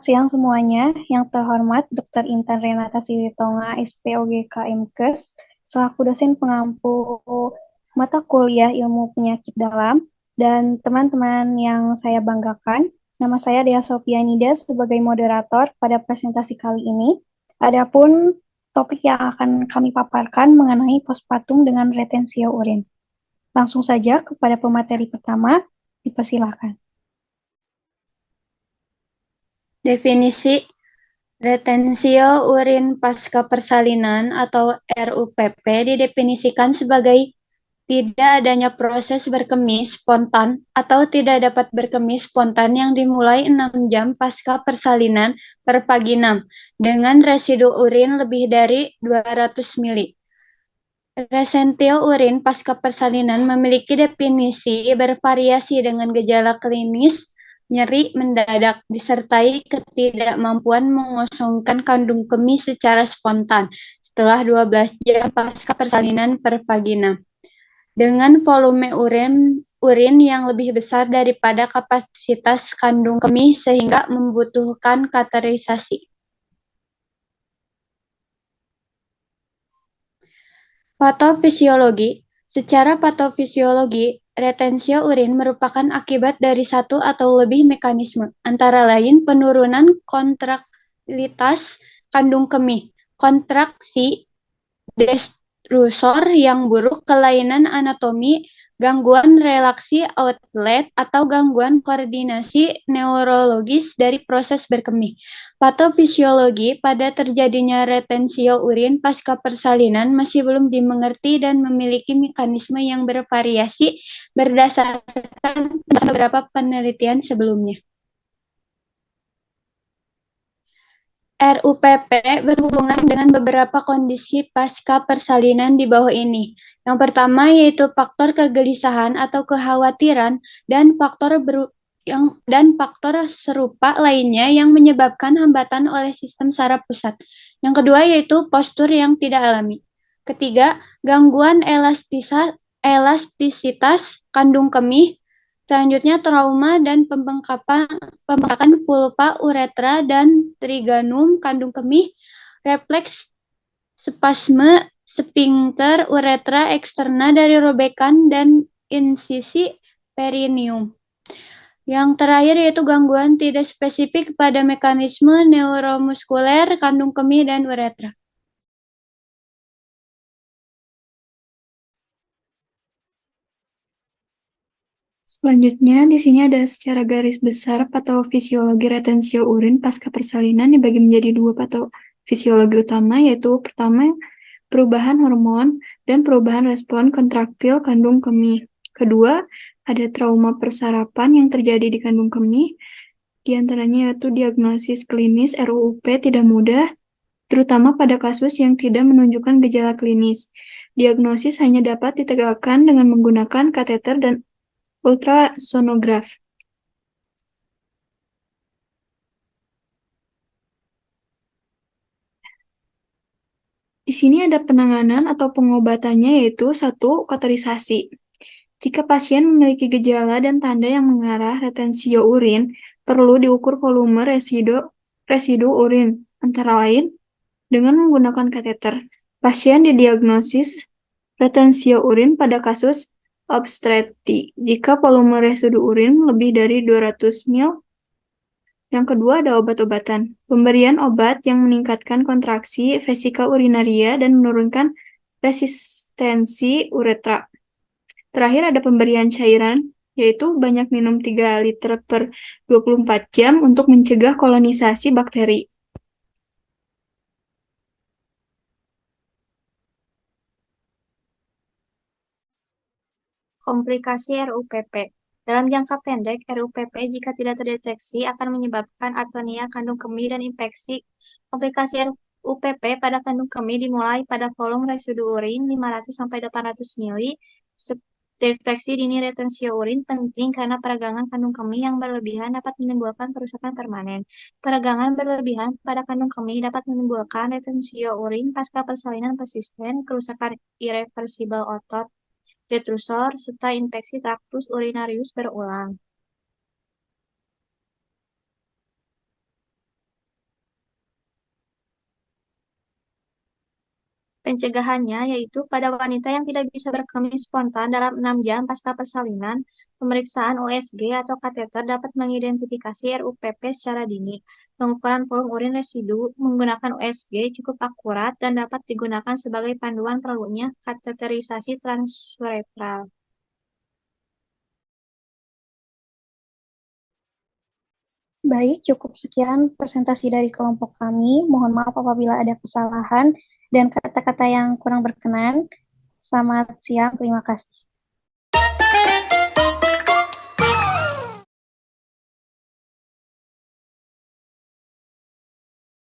siang semuanya. Yang terhormat Dr. Intan Renata Silitonga, SPOGK MKes, selaku dosen pengampu mata kuliah Ilmu Penyakit Dalam, dan teman-teman yang saya banggakan, nama saya Dea Sofianida sebagai moderator pada presentasi kali ini. Adapun topik yang akan kami paparkan mengenai postpartum dengan retensio urin. Langsung saja kepada pemateri pertama, dipersilakan. Definisi retensio urin pasca persalinan atau RUPP didefinisikan sebagai tidak adanya proses berkemih spontan atau tidak dapat berkemih spontan yang dimulai 6 jam pasca persalinan per vaginam dengan residu urin lebih dari 200 mili. Retensio urin pasca persalinan memiliki definisi bervariasi dengan gejala klinis nyeri mendadak disertai ketidakmampuan mengosongkan kandung kemih secara spontan setelah 12 jam pasca persalinan per vaginam dengan volume urin yang lebih besar daripada kapasitas kandung kemih sehingga membutuhkan kateterisasi. Patofisiologi. Secara patofisiologi, retensio urin merupakan akibat dari satu atau lebih mekanisme, antara lain penurunan kontraktilitas kandung kemih, kontraksi destrusor yang buruk, kelainan anatomi, gangguan relaksi outlet, atau gangguan koordinasi neurologis dari proses berkemih. Patofisiologi pada terjadinya retensio urin pasca persalinan masih belum dimengerti dan memiliki mekanisme yang bervariasi berdasarkan beberapa penelitian sebelumnya. RUPP berhubungan dengan beberapa kondisi pasca persalinan di bawah ini. Yang pertama yaitu faktor kegelisahan atau kekhawatiran dan faktor serupa lainnya yang menyebabkan hambatan oleh sistem saraf pusat. Yang kedua yaitu postur yang tidak alami. Ketiga, gangguan elastisitas kandung kemih. Selanjutnya trauma dan pembengkakan pulpa uretra dan triganum kandung kemih, refleks spasme sphincter uretra eksterna dari robekan dan insisi perineum. Yang terakhir yaitu gangguan tidak spesifik pada mekanisme neuromuskuler kandung kemih dan uretra. Selanjutnya, di sini ada secara garis besar patofisiologi retensio urin pasca persalinan dibagi menjadi dua patofisiologi utama, yaitu pertama, perubahan hormon dan perubahan respon kontraktil kandung kemih. Kedua, ada trauma persarapan yang terjadi di kandung kemih, di antaranya yaitu diagnosis klinis RUP tidak mudah, terutama pada kasus yang tidak menunjukkan gejala klinis. Diagnosis hanya dapat ditegakkan dengan menggunakan kateter dan ultrasonograf. Di sini ada penanganan atau pengobatannya yaitu satu, kateterisasi. Jika pasien memiliki gejala dan tanda yang mengarah retensio urin, perlu diukur volume residu urin, antara lain dengan menggunakan kateter. Pasien didiagnosis retensio urin pada kasus obstreti jika volume residu urin lebih dari 200 ml. Yang kedua ada obat-obatan. Pemberian obat yang meningkatkan kontraksi vesika urinaria dan menurunkan resistensi uretra. Terakhir ada pemberian cairan, yaitu banyak minum 3 liter per 24 jam untuk mencegah kolonisasi bakteri. Komplikasi RUPP. Dalam jangka pendek, RUPP jika tidak terdeteksi akan menyebabkan atonia kandung kemih dan infeksi. Komplikasi RUPP pada kandung kemih dimulai pada volume residu urin 500-800 mili. Deteksi dini retensio urin penting karena peragangan kandung kemih yang berlebihan dapat menimbulkan kerusakan permanen. Peragangan berlebihan pada kandung kemih dapat menimbulkan retensio urin pasca persalinan persisten, kerusakan irreversibel otot, detrusor, serta infeksi traktus urinarius berulang. pencegahannya yaitu pada wanita yang tidak bisa berkemih spontan dalam 6 jam pasca persalinan, pemeriksaan USG atau kateter dapat mengidentifikasi RUPP secara dini. Pengukuran volume urin residu menggunakan USG cukup akurat dan dapat digunakan sebagai panduan perlunya kateterisasi transuretral. Baik, cukup sekian presentasi dari kelompok kami. Mohon maaf apabila ada kesalahan dan kata-kata yang kurang berkenan. Selamat siang, terima kasih.